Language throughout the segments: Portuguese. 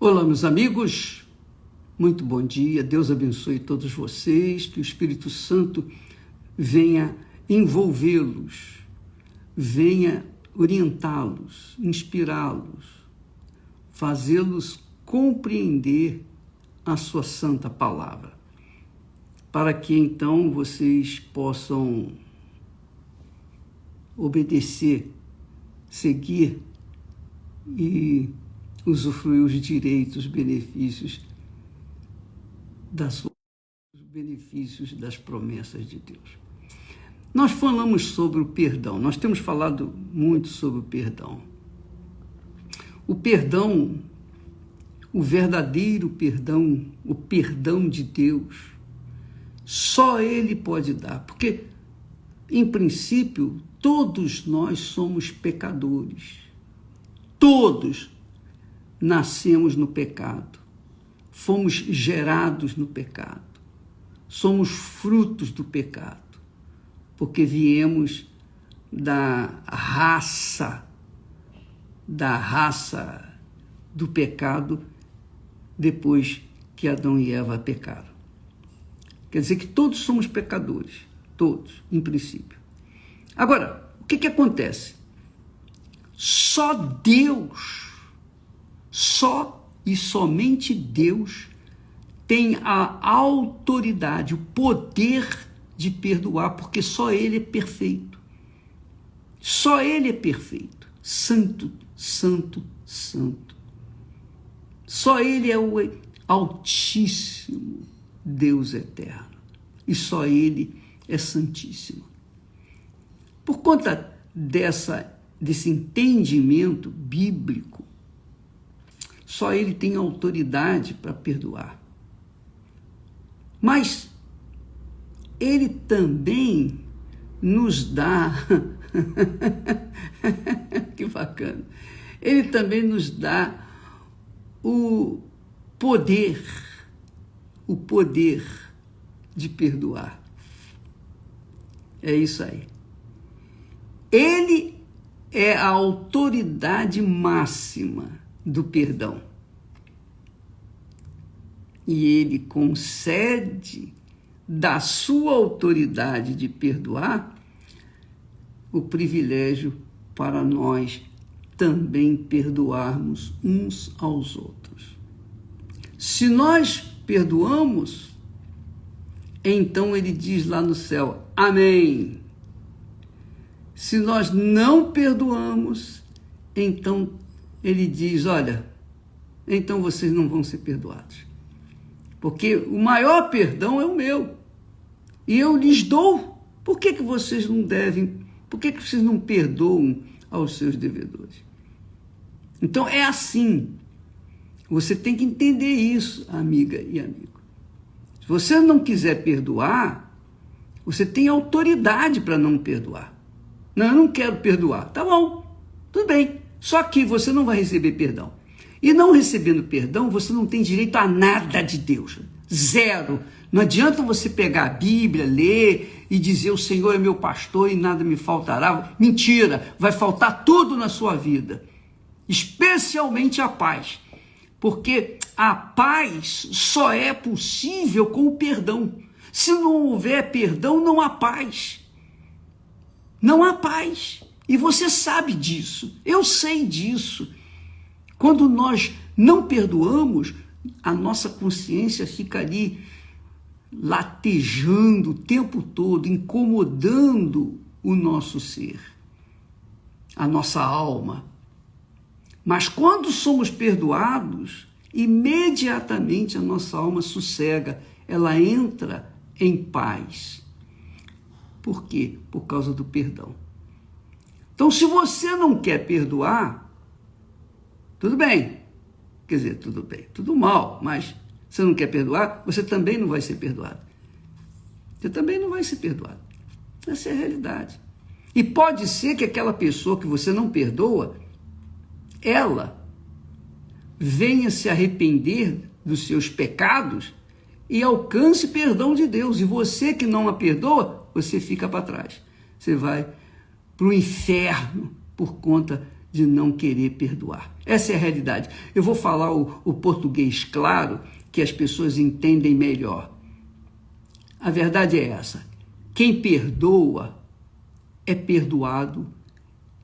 Olá, meus amigos, muito bom dia, Deus abençoe todos vocês, que o Espírito Santo venha envolvê-los, venha orientá-los, inspirá-los, fazê-los compreender a sua santa palavra, para que então vocês possam obedecer, seguir e usufruir os direitos, os benefícios das promessas de Deus. Nós falamos sobre o perdão, nós temos falado muito sobre o perdão. O perdão, o verdadeiro perdão, o perdão de Deus, só Ele pode dar, porque, em princípio, todos nós somos pecadores. Todos nascemos no pecado, fomos gerados no pecado, somos frutos do pecado, porque viemos da raça do pecado depois que Adão e Eva pecaram. Quer dizer que todos somos pecadores, todos, em princípio. Agora, o que acontece? Só Deus, só e somente Deus tem a autoridade, o poder de perdoar, porque só Ele é perfeito. Só Ele é perfeito. Santo, santo, santo. Só Ele é o Altíssimo Deus eterno. E só Ele é santíssimo. Por conta desse entendimento bíblico, só Ele tem autoridade para perdoar. Mas Ele também nos dá, que bacana, Ele também nos dá o poder de perdoar. É isso aí. Ele é a autoridade máxima do perdão. E Ele concede da sua autoridade de perdoar o privilégio para nós também perdoarmos uns aos outros. Se nós perdoamos, então Ele diz lá no céu, amém. Se nós não perdoamos, então Ele diz, olha, então vocês não vão ser perdoados. Porque o maior perdão é o meu. E eu lhes dou. Por que vocês não devem? Por que vocês não perdoam aos seus devedores? Então é assim. Você tem que entender isso, amiga e amigo. Se você não quiser perdoar, você tem autoridade para não perdoar. Não, eu não quero perdoar. Tá bom, tudo bem. Só que você não vai receber perdão. E não recebendo perdão, você não tem direito a nada de Deus. Zero. Não adianta você pegar a Bíblia, ler e dizer o Senhor é meu pastor e nada me faltará. Mentira, vai faltar tudo na sua vida. Especialmente a paz. Porque a paz só é possível com o perdão. Se não houver perdão, não há paz. Não há paz. E você sabe disso. Eu sei disso. Quando nós não perdoamos, a nossa consciência fica ali latejando o tempo todo, incomodando o nosso ser, a nossa alma. Mas quando somos perdoados, imediatamente a nossa alma sossega, ela entra em paz. Por quê? Por causa do perdão. Então, se você não quer perdoar, tudo bem. Quer dizer, tudo bem, tudo mal, mas você não quer perdoar, você também não vai ser perdoado. Você também não vai ser perdoado. Essa é a realidade. E pode ser que aquela pessoa que você não perdoa, ela venha se arrepender dos seus pecados e alcance perdão de Deus. E você que não a perdoa, você fica para trás. Você vai para o inferno por conta de não querer perdoar. Essa é a realidade. Eu vou falar o português claro, que as pessoas entendem melhor. A verdade é essa. Quem perdoa é perdoado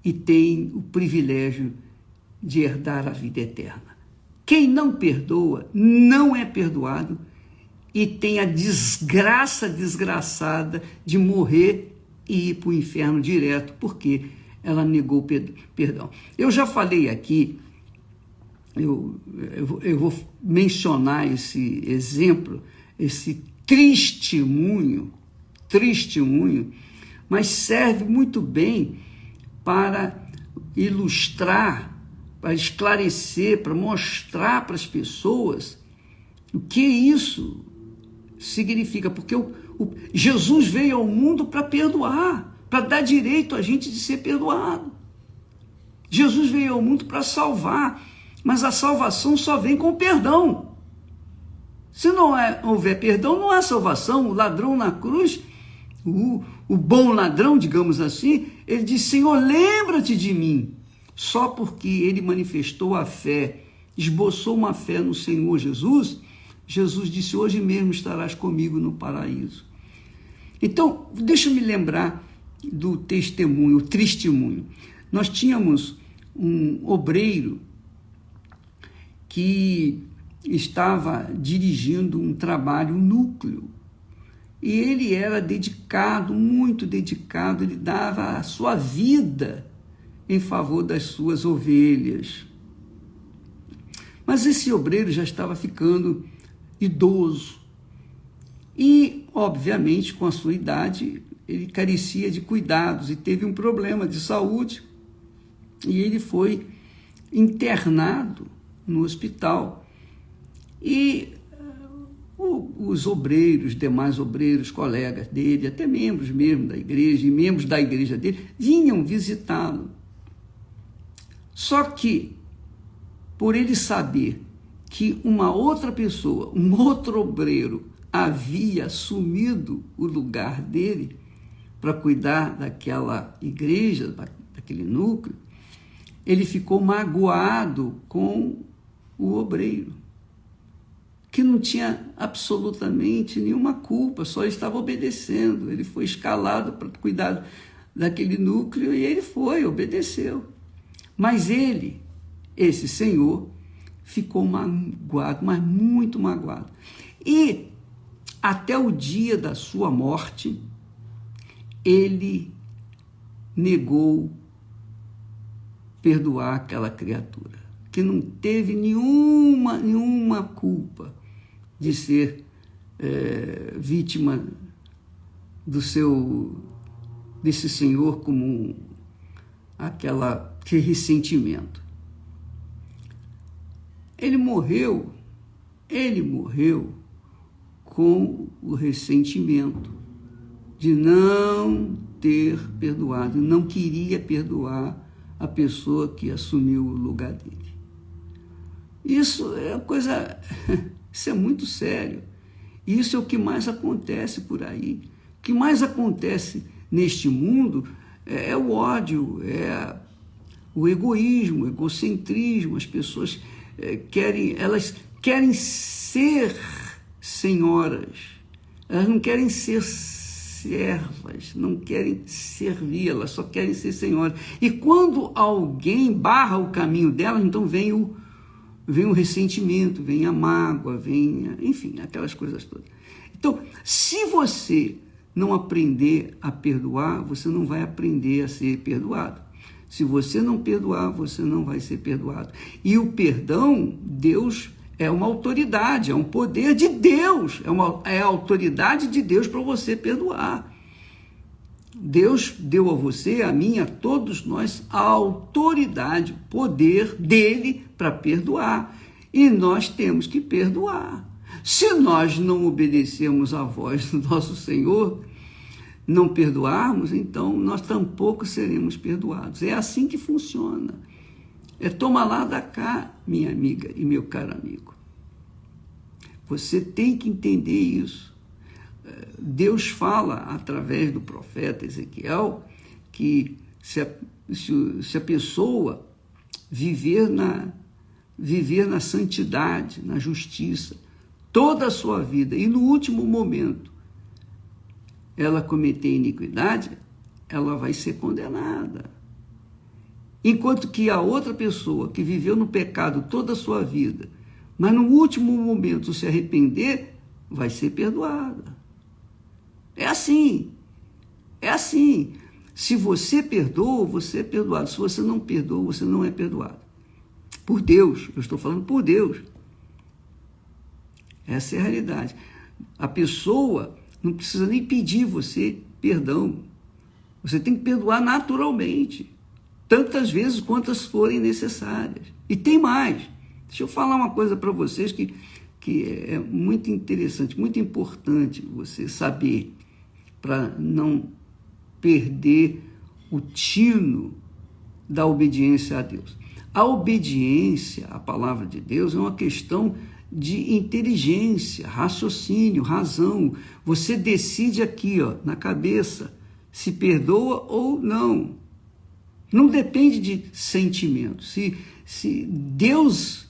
e tem o privilégio de herdar a vida eterna. Quem não perdoa não é perdoado e tem a desgraça desgraçada de morrer e ir para o inferno direto, porque ela negou perdão. Eu já falei aqui, eu vou mencionar esse exemplo, esse testemunho, mas serve muito bem para ilustrar, para esclarecer, para mostrar para as pessoas o que isso significa, porque Jesus veio ao mundo para perdoar, para dar direito a gente de ser perdoado. Jesus veio ao mundo para salvar, mas a salvação só vem com perdão. Se não houver perdão, não há salvação. O ladrão na cruz, o bom ladrão, digamos assim, ele disse: Senhor, lembra-te de mim. Só porque ele manifestou a fé, esboçou uma fé no Senhor Jesus, Jesus disse: hoje mesmo estarás comigo no paraíso. Então, deixa eu me lembrar do testemunho, o testemunho. Nós tínhamos um obreiro que estava dirigindo um trabalho núcleo. E ele era dedicado, muito dedicado, ele dava a sua vida em favor das suas ovelhas. Mas esse obreiro já estava ficando idoso. E, obviamente, com a sua idade, ele carecia de cuidados e teve um problema de saúde. E ele foi internado no hospital. E os obreiros, demais obreiros, colegas dele, até membros mesmo da igreja e membros da igreja dele, vinham visitá-lo. Só que, por ele saber que uma outra pessoa, um outro obreiro, havia assumido o lugar dele para cuidar daquela igreja, daquele núcleo, ele ficou magoado com o obreiro, que não tinha absolutamente nenhuma culpa, só estava obedecendo. Ele foi escalado para cuidar daquele núcleo e ele obedeceu. Mas ele, esse senhor, ficou magoado, mas muito magoado. E até o dia da sua morte, ele negou perdoar aquela criatura, que não teve nenhuma culpa de ser vítima desse senhor, como aquele ressentimento. Ele morreu com o ressentimento de não ter perdoado, não queria perdoar a pessoa que assumiu o lugar dele. Isso é muito sério. Isso é o que mais acontece por aí. O que mais acontece neste mundo é o ódio, é o egoísmo, o egocentrismo. As pessoas querem ser senhoras, elas não querem ser servas, não querem servir, elas só querem ser senhoras. E quando alguém barra o caminho delas, então vem o ressentimento, vem a mágoa, enfim, aquelas coisas todas. Então, se você não aprender a perdoar, você não vai aprender a ser perdoado. Se você não perdoar, você não vai ser perdoado. E o perdão, Deus é uma autoridade, é um poder de Deus, é a autoridade de Deus para você perdoar. Deus deu a você, a mim, a todos nós, a autoridade, o poder dele para perdoar. E nós temos que perdoar. Se nós não obedecermos à voz do nosso Senhor, não perdoarmos, então nós tampouco seremos perdoados. É assim que funciona. É toma lá da cá, minha amiga e meu caro amigo. Você tem que entender isso. Deus fala através do profeta Ezequiel que se a pessoa viver na santidade, na justiça, toda a sua vida, e no último momento ela cometer iniquidade, ela vai ser condenada. Enquanto que a outra pessoa que viveu no pecado toda a sua vida, mas no último momento se arrepender, vai ser perdoada. É assim. É assim. Se você perdoa, você é perdoado. Se você não perdoa, você não é perdoado. Por Deus. Eu estou falando por Deus. Essa é a realidade. A pessoa não precisa nem pedir você perdão. Você tem que perdoar naturalmente, tantas vezes quantas forem necessárias. E tem mais. Deixa eu falar uma coisa para vocês que é muito interessante, muito importante você saber, para não perder o tino da obediência a Deus. A obediência à palavra de Deus é uma questão de inteligência, raciocínio, razão. Você decide aqui, na cabeça, se perdoa ou não. Não depende de sentimento. Se Deus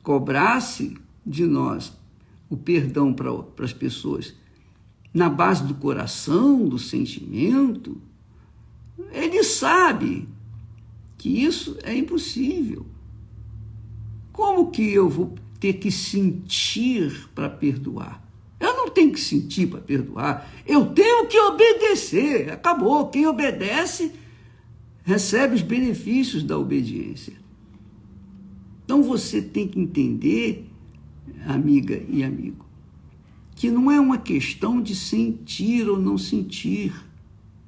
cobrasse de nós o perdão para as pessoas na base do coração, do sentimento, ele sabe que isso é impossível. Como que eu vou ter que sentir para perdoar? Eu não tenho que sentir para perdoar, eu tenho que obedecer. Acabou. Quem obedece recebe os benefícios da obediência. Então você tem que entender, amiga e amigo, que não é uma questão de sentir ou não sentir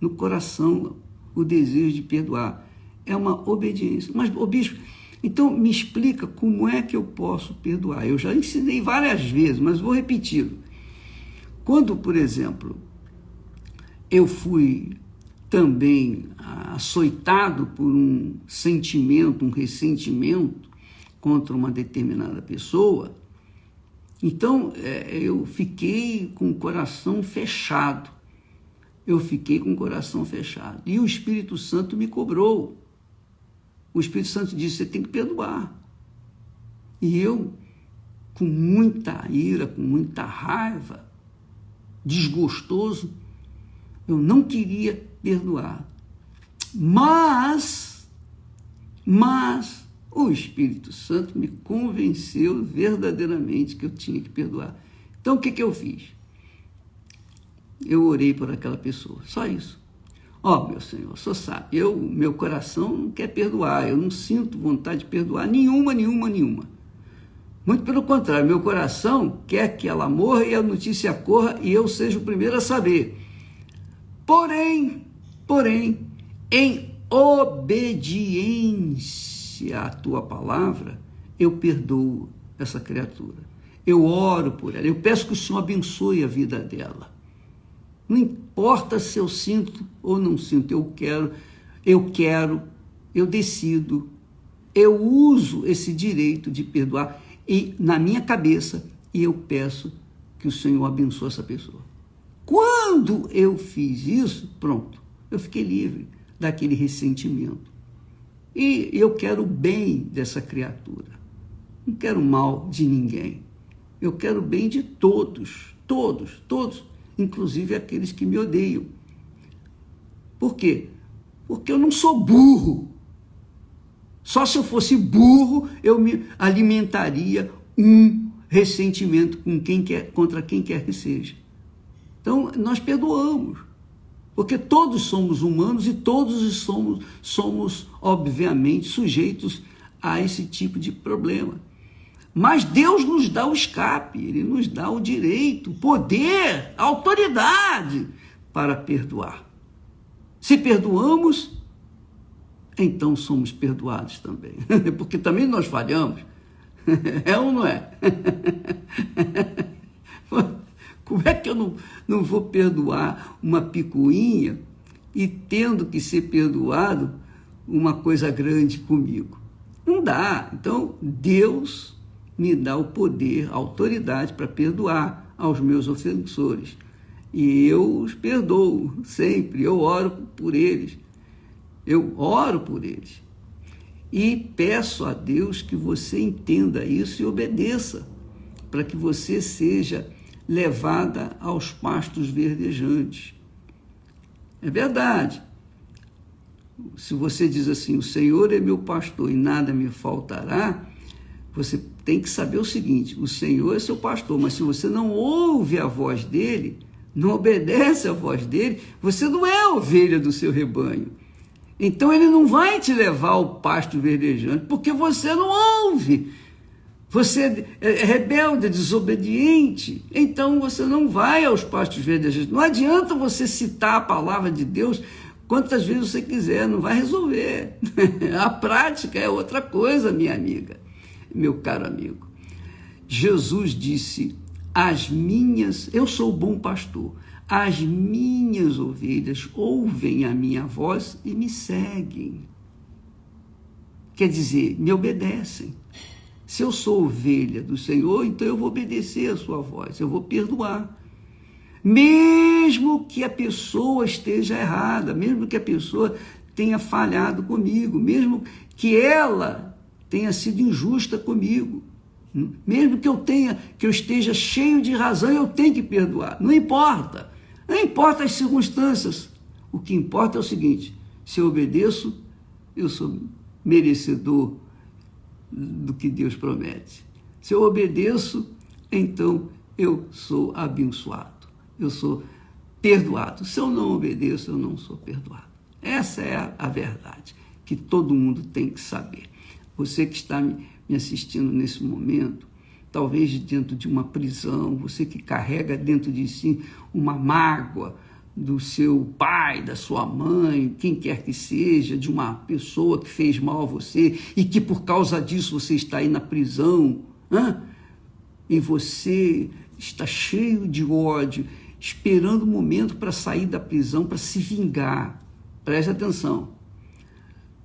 no coração o desejo de perdoar. É uma obediência. Mas, bispo, então me explica como é que eu posso perdoar. Eu já ensinei várias vezes, mas vou repeti-lo. Quando, por exemplo, eu fui também açoitado por um sentimento, um ressentimento contra uma determinada pessoa, então eu fiquei com o coração fechado. E o Espírito Santo me cobrou. O Espírito Santo disse, você tem que perdoar. E eu, com muita ira, com muita raiva, desgostoso, eu não queria perdoar. Mas o Espírito Santo me convenceu verdadeiramente que eu tinha que perdoar. Então, o que eu fiz? Eu orei por aquela pessoa, só isso. Meu Senhor, o Senhor sabe, meu coração não quer perdoar, eu não sinto vontade de perdoar nenhuma. Muito pelo contrário, meu coração quer que ela morra e a notícia corra e eu seja o primeiro a saber. Porém, em obediência à tua palavra, eu perdoo essa criatura. Eu oro por ela, eu peço que o Senhor abençoe a vida dela. Não importa se eu sinto ou não sinto, eu decido, eu uso esse direito de perdoar e na minha cabeça e eu peço que o Senhor abençoe essa pessoa. Quando eu fiz isso, pronto, eu fiquei livre daquele ressentimento. E eu quero o bem dessa criatura. Não quero o mal de ninguém. Eu quero o bem de todos, inclusive aqueles que me odeiam. Por quê? Porque eu não sou burro. Só se eu fosse burro, eu me alimentaria um ressentimento contra quem quer que seja. Então, nós perdoamos, porque todos somos humanos e todos somos obviamente, sujeitos a esse tipo de problema. Mas Deus nos dá o escape, Ele nos dá o direito, o poder, a autoridade para perdoar. Se perdoamos, então somos perdoados também, porque também nós falhamos. É ou não é? Como é que eu não vou perdoar uma picuinha e tendo que ser perdoado uma coisa grande comigo? Não dá. Então, Deus me dá o poder, a autoridade para perdoar aos meus ofensores. E eu os perdoo sempre, eu oro por eles. Eu oro por eles. E peço a Deus que você entenda isso e obedeça, para que você seja levada aos pastos verdejantes. É verdade. Se você diz assim, o Senhor é meu pastor e nada me faltará, você tem que saber o seguinte, o Senhor é seu pastor, mas se você não ouve a voz dele, não obedece a voz dele, você não é ovelha do seu rebanho. Então ele não vai te levar ao pasto verdejante, porque você não ouve. Você é rebelde, desobediente, então você não vai aos pastos verdejantes. Não adianta você citar a palavra de Deus quantas vezes você quiser, não vai resolver. A prática é outra coisa, minha amiga, meu caro amigo. Jesus disse, eu sou o bom pastor, as minhas ovelhas ouvem a minha voz e me seguem. Quer dizer, me obedecem. Se eu sou ovelha do Senhor, então eu vou obedecer a sua voz, eu vou perdoar. Mesmo que a pessoa esteja errada, mesmo que a pessoa tenha falhado comigo, mesmo que ela tenha sido injusta comigo, mesmo que eu esteja cheio de razão, eu tenho que perdoar. Não importa as circunstâncias. O que importa é o seguinte, se eu obedeço, eu sou merecedor do que Deus promete. Se eu obedeço, então eu sou abençoado, eu sou perdoado. Se eu não obedeço, eu não sou perdoado. Essa é a verdade que todo mundo tem que saber. Você que está me assistindo nesse momento, talvez dentro de uma prisão, você que carrega dentro de si uma mágoa do seu pai, da sua mãe, quem quer que seja, de uma pessoa que fez mal a você e que por causa disso você está aí na prisão, e você está cheio de ódio, esperando o momento para sair da prisão, para se vingar. Preste atenção,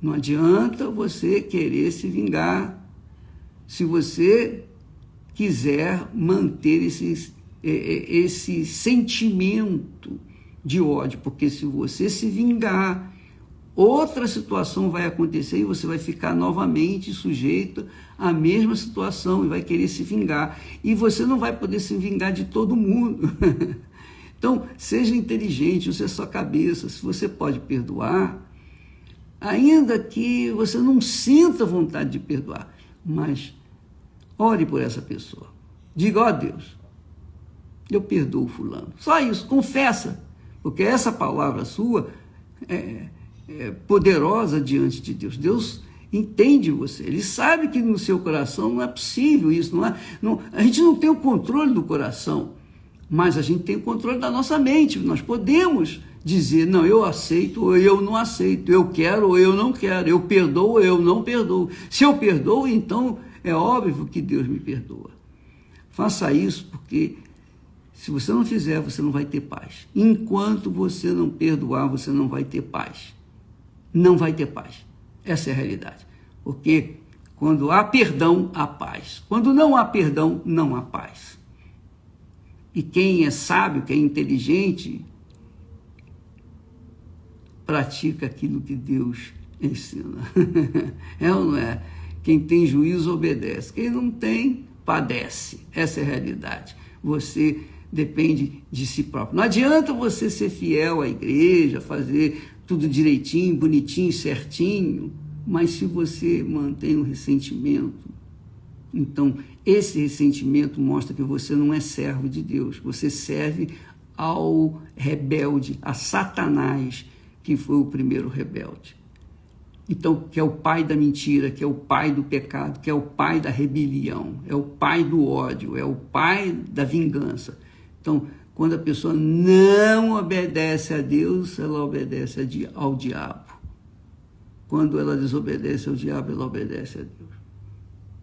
não adianta você querer se vingar se você quiser manter esse sentimento de ódio, porque se você se vingar, outra situação vai acontecer e você vai ficar novamente sujeito à mesma situação e vai querer se vingar. E você não vai poder se vingar de todo mundo. Então, seja inteligente, use a sua cabeça. Se você pode perdoar, ainda que você não sinta vontade de perdoar, mas ore por essa pessoa. Diga, ó Deus, eu perdoo fulano. Só isso, confessa. Porque essa palavra sua é poderosa diante de Deus. Deus entende você. Ele sabe que no seu coração não é possível isso. A gente não tem o controle do coração, mas a gente tem o controle da nossa mente. Nós podemos dizer, não, eu aceito ou eu não aceito. Eu quero ou eu não quero. Eu perdoo ou eu não perdoo. Se eu perdoo, então é óbvio que Deus me perdoa. Faça isso, porque se você não fizer, você não vai ter paz. Enquanto você não perdoar, você não vai ter paz. Não vai ter paz. Essa é a realidade. Porque quando há perdão, há paz. Quando não há perdão, não há paz. E quem é sábio, quem é inteligente, pratica aquilo que Deus ensina. É ou não é? Quem tem juízo obedece. Quem não tem, padece. Essa é a realidade. Você depende de si próprio. Não adianta você ser fiel à igreja, fazer tudo direitinho, bonitinho, certinho, mas se você mantém um ressentimento, então esse ressentimento mostra que você não é servo de Deus, você serve ao rebelde, a Satanás, que foi o primeiro rebelde. Então, que é o pai da mentira, que é o pai do pecado, que é o pai da rebelião, é o pai do ódio, é o pai da vingança. Então, quando a pessoa não obedece a Deus, ela obedece ao diabo. Quando ela desobedece ao diabo, ela obedece a Deus.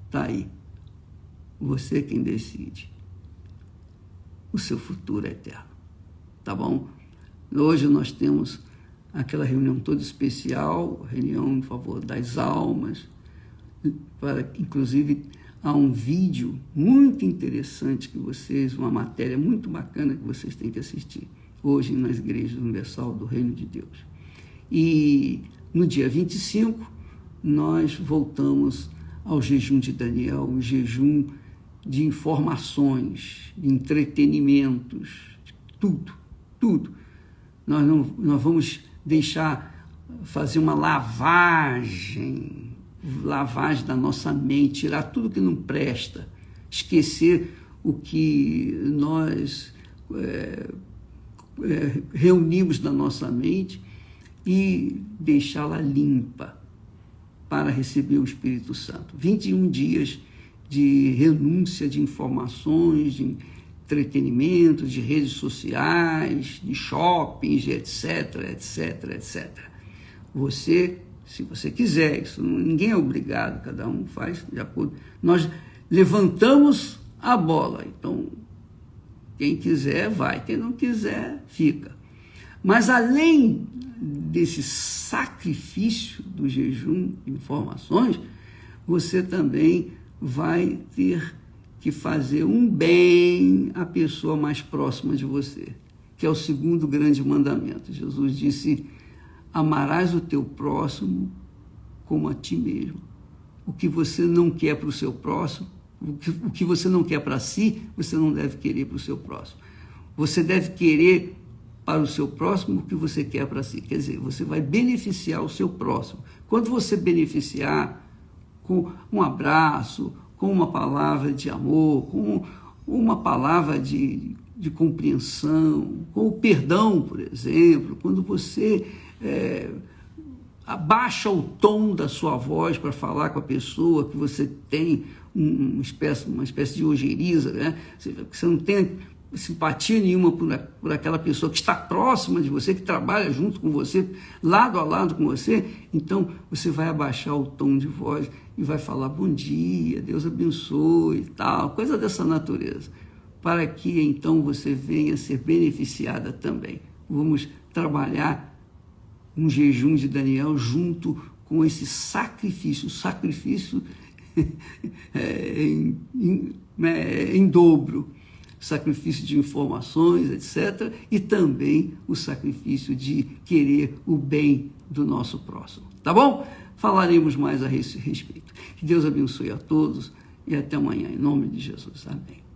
Está aí. Você quem decide. O seu futuro é eterno. Tá bom? Hoje nós temos aquela reunião toda especial, reunião em favor das almas, inclusive há um vídeo muito interessante que uma matéria muito bacana que vocês têm que assistir, hoje nas igrejas universal do Reino de Deus. E no dia 25, nós voltamos ao jejum de Daniel, o jejum de informações, de entretenimentos, de tudo. Nós vamos fazer uma lavagem da nossa mente, tirar tudo que não presta, esquecer o que nós reunimos na nossa mente e deixá-la limpa para receber o Espírito Santo. 21 dias de renúncia de informações, de entretenimento, de redes sociais, de shoppings, etc. Você, se você quiser, ninguém é obrigado, cada um faz de acordo. Nós levantamos a bola, então quem quiser vai, quem não quiser fica. Mas além desse sacrifício do jejum de informações, você também vai ter que fazer um bem à pessoa mais próxima de você, que é o segundo grande mandamento. Jesus disse: amarás o teu próximo como a ti mesmo. O que você não quer para o seu próximo, o que você não quer para si, você não deve querer para o seu próximo. Você deve querer para o seu próximo o que você quer para si. Quer dizer, você vai beneficiar o seu próximo. Quando você beneficiar com um abraço, com uma palavra de amor, com uma palavra de compreensão, com o perdão, por exemplo, quando você abaixa o tom da sua voz para falar com a pessoa que você tem uma espécie de ojeriza, né? Você não tem simpatia nenhuma por aquela pessoa que está próxima de você, que trabalha junto com você, lado a lado com você, então você vai abaixar o tom de voz e vai falar bom dia, Deus abençoe e tal, coisa dessa natureza, para que então você venha ser beneficiada também. Vamos trabalhar um jejum de Daniel junto com esse sacrifício, em dobro, sacrifício de informações, etc., e também o sacrifício de querer o bem do nosso próximo. Tá bom? Falaremos mais a esse respeito. Que Deus abençoe a todos e até amanhã, em nome de Jesus. Amém.